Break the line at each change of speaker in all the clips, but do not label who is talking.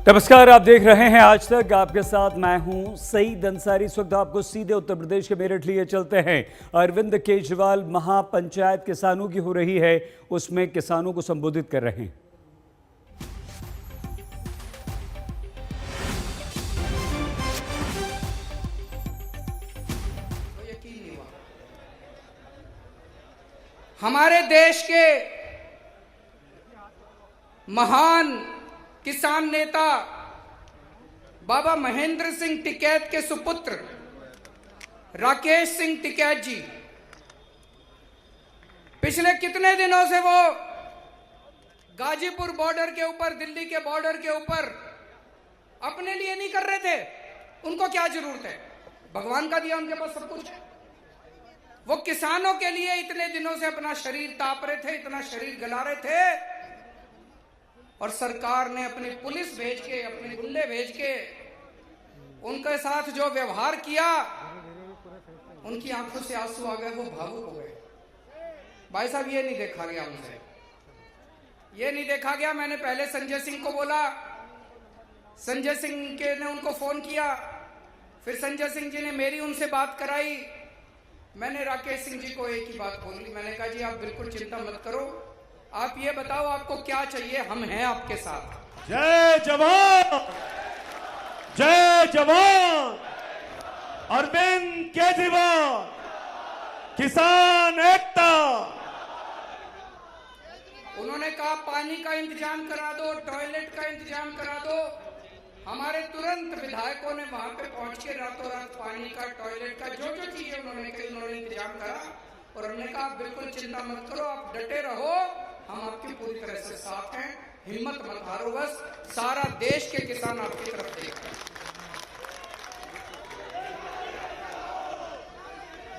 नमस्कार, आप देख रहे हैं आज तक। आपके साथ मैं हूं सईद अंसारी। इस वक्त आपको सीधे उत्तर प्रदेश के मेरठ लिए चलते हैं। अरविंद केजरीवाल महापंचायत किसानों की हो रही है, उसमें किसानों को संबोधित कर रहे हैं।
हमारे देश के महान किसान नेता बाबा महेंद्र सिंह टिकैत के सुपुत्र राकेश सिंह टिकैत जी पिछले कितने दिनों से वो गाजीपुर बॉर्डर के ऊपर, दिल्ली के बॉर्डर के ऊपर अपने लिए नहीं कर रहे थे। उनको क्या जरूरत है? भगवान का दिया उनके पास सब कुछ है। वो किसानों के लिए इतने दिनों से अपना शरीर ताप रहे थे, इतना शरीर गला रहे थे, और सरकार ने अपनी पुलिस भेज के, अपने गुंडे भेज के उनके साथ जो व्यवहार किया, उनकी आंखों से आंसू आ गए, वो भावुक हो गए। भाई साहब, ये नहीं देखा गया उनसे, ये नहीं देखा गया। मैंने पहले संजय सिंह को बोला, संजय सिंह के ने उनको फोन किया, फिर संजय सिंह जी ने मेरी उनसे बात कराई। मैंने राकेश सिंह जी को एक ही बात बोली, मैंने कहा जी आप बिल्कुल चिंता मत करो, आप ये बताओ आपको क्या चाहिए, हम हैं आपके साथ।
जय जवान, जय जवान। अरविंद केजरीवाल, किसान एकता।
उन्होंने कहा पानी का इंतजाम करा दो, टॉयलेट का इंतजाम करा दो। हमारे तुरंत विधायकों ने वहां पे पहुंच के रातों रात पानी का, टॉयलेट का, जो जो चीजें उन्होंने कही, उन्होंने इंतजाम करा। और हमने कहा बिल्कुल चिंता मत करो, आप डटे रहो, हम आपकी पूरी तरह से साथ हैं, हिम्मत मत हारो, बस सारा देश के किसान आपकी तरफ देख रहे हैं।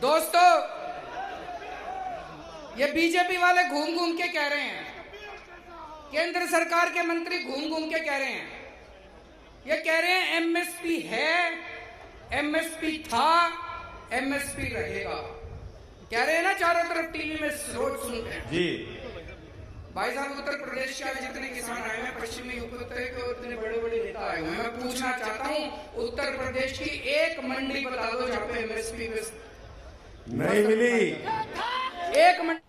दोस्तों, ये बीजेपी वाले घूम घूम के कह रहे हैं, केंद्र सरकार के मंत्री घूम घूम के कह रहे हैं, ये कह रहे हैं एमएसपी है, एमएसपी था, एमएसपी रहेगा। कह रहे हैं ना, चारों तरफ टीवी में रोज सुनते हैं
जी।
भाई साहब, उत्तर प्रदेश के जितने किसान आए हैं, पश्चिमी यूपी के उतने बड़े बड़े नेता आए हुए हैं, मैं पूछना चाहता हूं, उत्तर प्रदेश की एक मंडी बता दो जहां पे एमएसपी
नहीं मिली।
एक मंडी।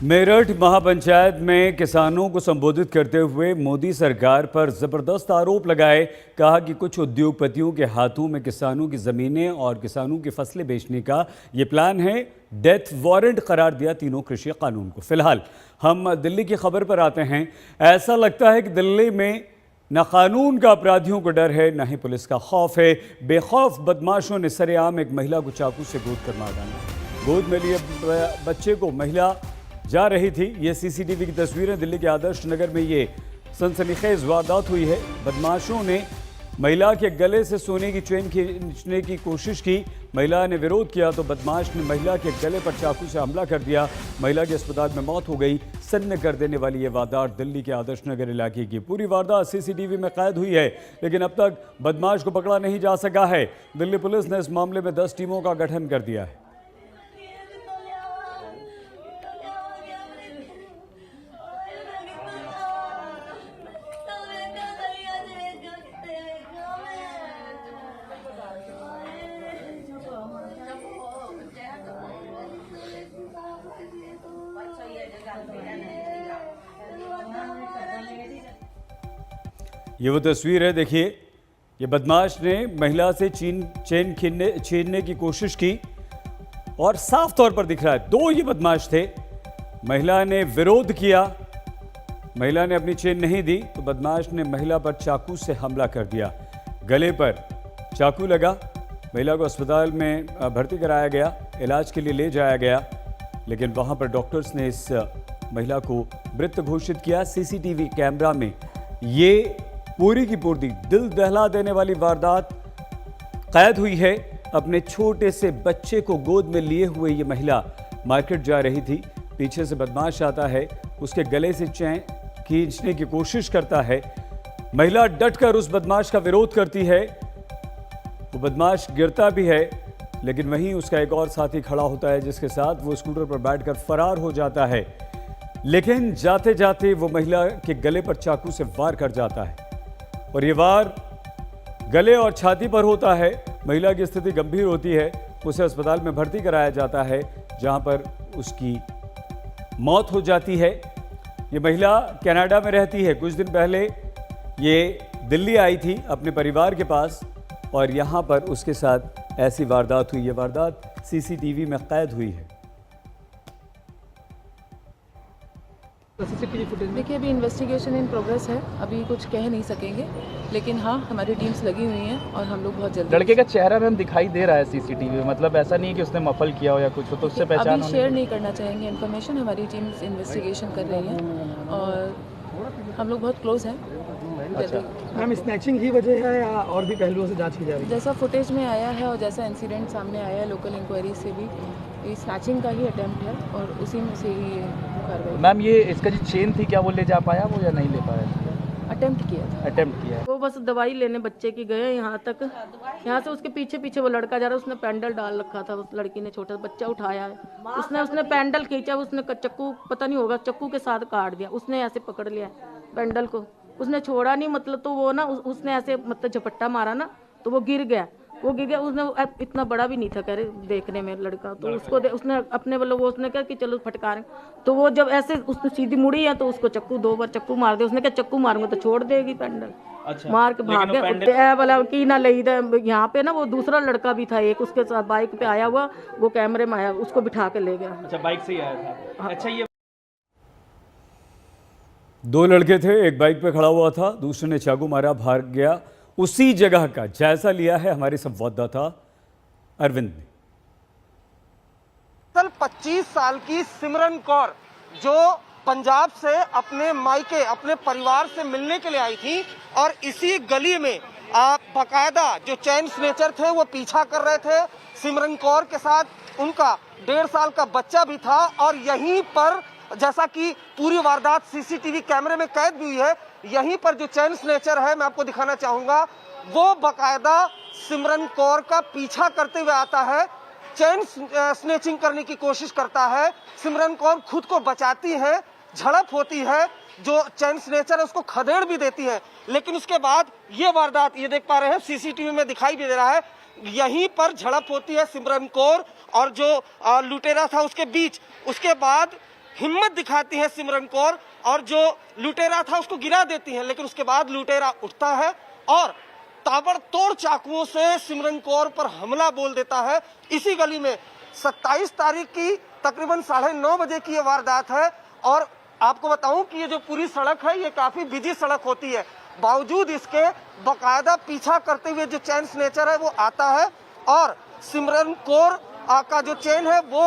मेरठ महापंचायत में किसानों को संबोधित करते हुए मोदी सरकार पर जबरदस्त आरोप लगाए। कहा कि कुछ उद्योगपतियों के हाथों में किसानों की जमीनें और किसानों की फसलें बेचने का ये प्लान है। डेथ वारंट करार दिया तीनों कृषि कानून को। फिलहाल हम दिल्ली की खबर पर आते हैं। ऐसा लगता है कि दिल्ली में न कानून का अपराधियों को डर है, न ही पुलिस का खौफ है। बेखौफ बदमाशों ने सरेआम एक महिला को चाकू से गोद कर मार डाला। गोद में लिए बच्चे को महिला जा रही थी। ये सीसीटीवी की तस्वीरें। दिल्ली के आदर्श नगर में ये सनसनीखेज वारदात हुई है। बदमाशों ने महिला के गले से सोने की चेन खींचने की कोशिश की। महिला ने विरोध किया तो बदमाश ने महिला के गले पर चाकू से हमला कर दिया। महिला की अस्पताल में मौत हो गई। सन्न कर देने वाली ये वारदात दिल्ली के आदर्श नगर इलाके की। पूरी वारदात सीसीटीवी में कैद हुई है, लेकिन अब तक बदमाश को पकड़ा नहीं जा सका है। दिल्ली पुलिस ने इस मामले में 10 टीमों का गठन कर दिया है। ये वो तस्वीर है, देखिए। ये बदमाश ने महिला से चेन छीनने की कोशिश की और साफ तौर पर दिख रहा है 2 ये बदमाश थे। महिला ने विरोध किया, महिला ने अपनी चेन नहीं दी तो बदमाश ने महिला पर चाकू से हमला कर दिया। गले पर चाकू लगा। महिला को अस्पताल में भर्ती कराया गया, इलाज के लिए ले जाया गया, लेकिन वहां पर डॉक्टर्स ने इस महिला को मृत घोषित किया। सीसीटीवी कैमरा में ये पूरी की पूरी दिल दहला देने वाली वारदात कैद हुई है। अपने छोटे से बच्चे को गोद में लिए हुए ये महिला मार्केट जा रही थी। पीछे से बदमाश आता है, उसके गले से चेन खींचने की कोशिश करता है। महिला डटकर उस बदमाश का विरोध करती है। वो बदमाश गिरता भी है, लेकिन वहीं उसका एक और साथी खड़ा होता है, जिसके साथ वो स्कूटर पर बैठकर फरार हो जाता है। लेकिन जाते जाते वो महिला के गले पर चाकू से वार कर जाता है और ये वार गले और छाती पर होता है। महिला की स्थिति गंभीर होती है, उसे अस्पताल में भर्ती कराया जाता है जहां पर उसकी मौत हो जाती है। ये महिला कनाडा में रहती है। कुछ दिन पहले ये दिल्ली आई थी अपने परिवार के पास और यहाँ पर उसके साथ ऐसी वारदात हुई। ये वारदात सीसीटीवी में कैद हुई है।
देखिए, अभी इन्वेस्टिगेशन इन प्रोग्रेस है, अभी कुछ कह नहीं सकेंगे, लेकिन हाँ हमारी टीम्स लगी हुई हैं और हम लोग बहुत जल्दी।
लड़के का चेहरा मैम दिखाई दे रहा है सीसीटीवी में, मतलब ऐसा नहीं है कि उसने मफल किया हो या कुछ हो, तो उससे पहचान
अभी शेयर नहीं करना चाहेंगे इन्फॉर्मेशन। हमारी टीम्स इन्वेस्टिगेशन कर रही हैं और हम लोग बहुत क्लोज हैं।
मैम स्नैचिंग ही वजह है या और भी पहलुओं से जांच की जा रही है?
जैसा फुटेज में आया है और जैसा इंसिडेंट सामने आया है लोकल इंक्वायरी से भी, ये स्नैचिंग का ही अटेम्प्ट है और उसी में से ही कार्रवाई।
मैम ये इसका जो चेन थी क्या वो ले जा पाया वो या नहीं ले पाया?
अटेम्प्ट किया था।
अटेम्प्ट किया है।
वो बस दवाई लेने बच्चे की गए यहाँ तक, यहाँ से उसके पीछे पीछे वो लड़का जा रहा है, उसने पैंडल डाल रखा था, उस लड़की ने छोटा बच्चा उठाया है, उसने पैंडल खींचा, उसने चक्कू पता नहीं होगा चक्कू के साथ काट दिया, उसने ऐसे पकड़ लिया पैंडल को, उसने छोड़ा नहीं, मतलब तो वो ना उसने ऐसे मतलब झपट्टा मारा ना तो वो गिर गया, उसने इतना बड़ा भी नहीं था कह रहे देखने में लड़का, तो उसको उसने अपने वालों वो उसने कहा कि चलो फटकारें, तो वो जब ऐसे उसने सीधी मुड़ी है तो उसको चक्कू 2 बार चक्कू मार दे, उसने कहा चक्कू मारूंगा तो छोड़ देगी पैंडल। अच्छा, मार के भाग गया वाला की ना लई यहाँ पे ना वो दूसरा लड़का भी था एक उसके साथ बाइक पे आया हुआ, वो कैमरे में आया, उसको बिठा के ले गया।
अच्छा, बाइक से ही आया था। अच्छा, ये
2 लड़के थे, एक बाइक पे खड़ा हुआ था, दूसरे ने चाकू मारा, भाग गया। उसी जगह का जायजा लिया है हमारे संवाददाता अरविंद ने।
25 साल की सिमरन कौर जो पंजाब से अपने मायके अपने परिवार से मिलने के लिए आई थी और इसी गली में बाकायदा जो चैन स्नेचर थे वो पीछा कर रहे थे। सिमरन कौर के साथ उनका 1.5 साल का बच्चा भी था और यहीं पर जैसा कि पूरी वारदात सीसीटीवी कैमरे में कैद भी हुई है, यहीं पर जो चैन स्नेचर है मैं आपको दिखाना चाहूंगा, वो बाकायदा सिमरन कौर का पीछा करते हुए आता है, चैन स्नेचिंग करने की कोशिश करता है। सिमरन कौर खुद को बचाती है, झड़प होती है, जो चैन स्नेचर है उसको खदेड़ भी देती है, लेकिन उसके बाद ये वारदात ये देख पा रहे हैं सीसीटीवी में दिखाई भी दे रहा है, यहीं पर झड़प होती है सिमरन कौर और जो लुटेरा था उसके बीच। उसके बाद हिम्मत दिखाती है सिमरन कौर और जो लुटेरा था उसको गिरा देती है, लेकिन उसके बाद लुटेरा उठता है और ताबड़तोड़ चाकुओं से सिमरन कौर पर हमला बोल देता है। इसी गली में 27 तारीख की तकरीबन 9:30 बजे की ये वारदात है और आपको बताऊं कि ये जो पूरी सड़क है ये काफी बिजी सड़क होती है, बावजूद इसके बाकायदा पीछा करते हुए जो चैन स्नेचर है वो आता है और सिमरन कौर का जो चेन है वो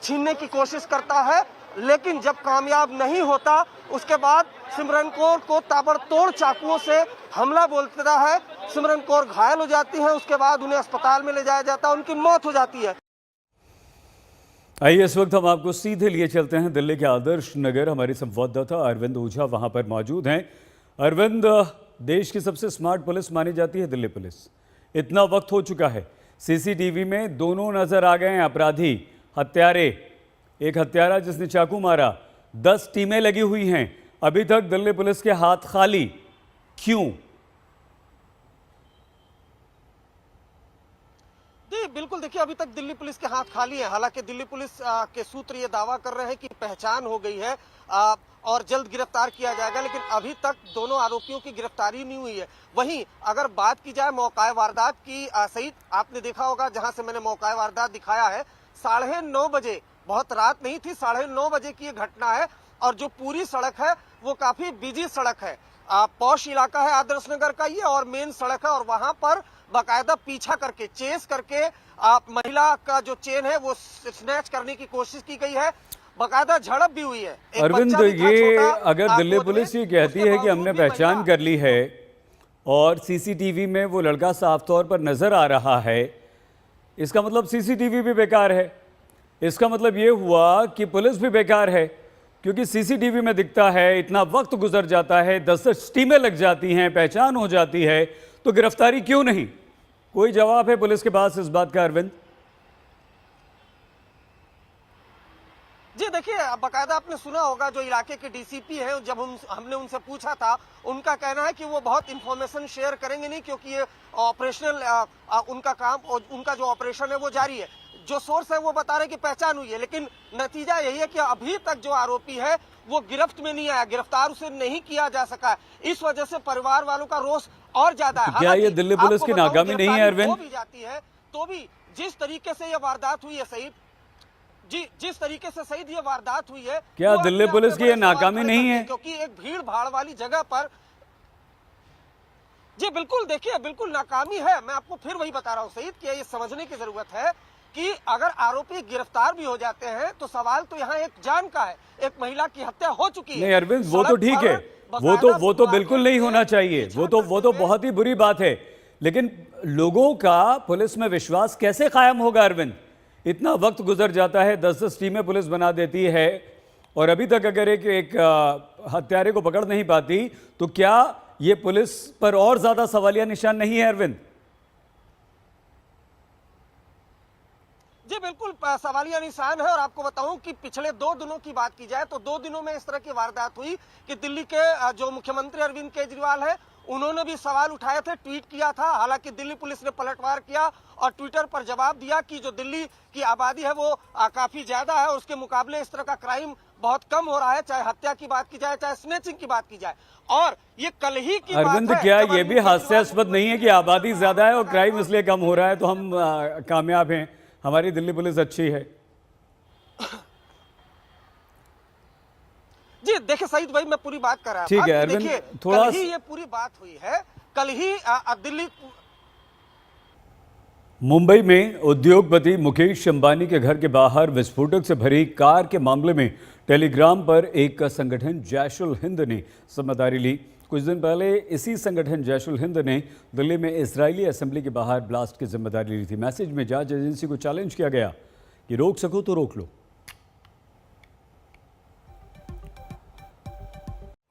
छीनने की कोशिश करता है, लेकिन जब कामयाब नहीं होता उसके बाद सिमरन कौर को ताबड़तोड़ चाकुओं से हमला बोल देता है। सिमरन कौर घायल हो जाती है, उसके बाद उन्हें अस्पताल में ले जाया जाता है, उनकी मौत हो जाती है।
आइए इस वक्त हम आपको सीधे लिए चलते हैं दिल्ली के आदर्श नगर। हमारे संवाददाता अरविंद ओझा वहां पर मौजूद हैं। अरविंद, देश की सबसे स्मार्ट पुलिस मानी जाती है दिल्ली पुलिस, इतना वक्त हो चुका है, सीसीटीवी में दोनों नजर आ गए हैं अपराधी, हत्यारे, एक हत्यारा जिसने चाकू मारा, 10 टीमें लगी हुई हैं, अभी तक दिल्ली पुलिस के हाथ खाली, क्यों?
बिल्कुल, देखिए अभी तक दिल्ली पुलिस के हाथ खाली है। हालांकि दिल्ली पुलिस के सूत्र ये दावा कर रहे हैं कि पहचान हो गई है और जल्द गिरफ्तार किया जाएगा, लेकिन अभी तक दोनों आरोपियों की गिरफ्तारी नहीं हुई है। वहीं अगर बात की जाए मौका वारदात की, सही आपने देखा होगा जहां से मैंने मौका वारदात दिखाया है, 9:30 बजे, बहुत रात नहीं थी, 9:30 बजे की ये घटना है और जो पूरी सड़क है वो काफी बिजी सड़क है, पॉश इलाका है आदर्श नगर का ये और मेन सड़क है और वहां पर बाकायदा पीछा करके चेस करके महिला का जो चेन है वो स्नैच करने की कोशिश की गई है, बाकायदा झड़प भी हुई है।
अरविंद, ये अगर दिल्ली पुलिस ये कहती है कि हमने पहचान कर ली है और सीसीटीवी में वो लड़का साफ तौर पर नजर आ रहा है, इसका मतलब सीसीटीवी भी बेकार है, इसका मतलब ये हुआ कि पुलिस भी बेकार है, क्योंकि सीसीटीवी में दिखता है, इतना वक्त गुजर जाता है, 10 टीमें लग जाती हैं, पहचान हो जाती है, तो गिरफ्तारी क्यों नहीं? कोई जवाब है पुलिस के पास इस बात का अरविंद?
जी देखिए, बाकायदा आपने सुना होगा जो इलाके के डीसीपी हैं, जब हमने उनसे पूछा था, उनका कहना है कि वो बहुत इंफॉर्मेशन शेयर करेंगे नहीं, क्योंकि ये ऑपरेशनल उनका काम और उनका जो ऑपरेशन है वो जारी है। जो सोर्स है वो बता रहे कि पहचान हुई है, लेकिन नतीजा यही है कि अभी तक जो आरोपी है वो गिरफ्त में नहीं आया, गिरफ्तार उसे नहीं किया जा सका। इस वजह से परिवार वालों का रोष और ज्यादा है।
क्या ये दिल्ली पुलिस की नाकामी नहीं है अरविंद?
भी जाती है तो भी जिस तरीके से ये वारदात हुई है सईद, जी जिस तरीके से सईद ये वारदात हुई है,
क्या दिल्ली पुलिस की ये नाकामी नहीं है?
क्योंकि एक भीड़ भाड़ वाली जगह पर, जी बिल्कुल, देखिए बिल्कुल नाकामी है। मैं आपको फिर वही बता रहा हूँ सईद कि ये समझने की जरूरत है कि अगर आरोपी गिरफ्तार भी हो जाते हैं तो सवाल तो यहाँ एक जान का है, एक महिला की हत्या हो चुकी है।
नहीं अरविंद, वो तो ठीक है, वो तो बिल्कुल नहीं होना चाहिए, वो तो बहुत ही बुरी बात है, लेकिन लोगों का पुलिस में विश्वास कैसे कायम होगा अरविंद? इतना वक्त गुजर जाता है, 10-10 टीमें पुलिस बना देती है, और अभी तक अगर एक हत्यारे को पकड़ नहीं पाती तो क्या ये पुलिस पर और ज्यादा सवालिया निशान नहीं है अरविंद?
जी बिल्कुल सवालिया निशान है। और आपको बताऊं कि पिछले 2 दिनों की बात की जाए तो 2 दिनों में इस तरह की वारदात हुई कि दिल्ली के जो मुख्यमंत्री अरविंद केजरीवाल है, उन्होंने भी सवाल उठाए थे, ट्वीट किया था। हालांकि दिल्ली पुलिस ने पलटवार किया और ट्विटर पर जवाब दिया कि जो दिल्ली की आबादी है वो काफी ज्यादा है, उसके मुकाबले इस तरह का क्राइम बहुत कम हो रहा है, चाहे हत्या की बात की जाए, चाहे स्नेचिंग की बात की जाए। और ये कल ही की
अरविंद,
बात है,
क्या ये भी हास्यास्पद नहीं है कि आबादी ज्यादा है और क्राइम इसलिए कम हो रहा है तो हम कामयाब हैं, हमारी दिल्ली पुलिस अच्छी है?
जी देखिए सईद भाई, मैं पूरी बात कर रहा
ठीक है अरविंद, थोड़ा
कल ही ये पूरी बात हुई है, कल ही दिल्ली
मुंबई में उद्योगपति मुकेश अंबानी के घर के बाहर विस्फोटक से भरी कार के मामले में टेलीग्राम पर एक संगठन जैश उल हिंद ने जिम्मेदारी ली। कुछ दिन पहले इसी संगठन जैश उल हिंद ने दिल्ली में इजरायली असेंबली के बाहर ब्लास्ट की जिम्मेदारी ली थी। मैसेज में जांच एजेंसी को चैलेंज किया गया कि रोक सको तो रोक लो।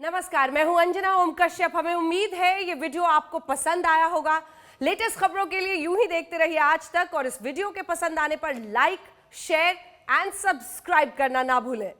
नमस्कार, मैं हूं अंजना ओम कश्यप। हमें उम्मीद है ये वीडियो आपको पसंद आया होगा। लेटेस्ट खबरों के लिए यूं ही देखते रहिए आज तक, और इस वीडियो के पसंद आने पर लाइक, शेयर एंड सब्सक्राइब करना ना भूलें।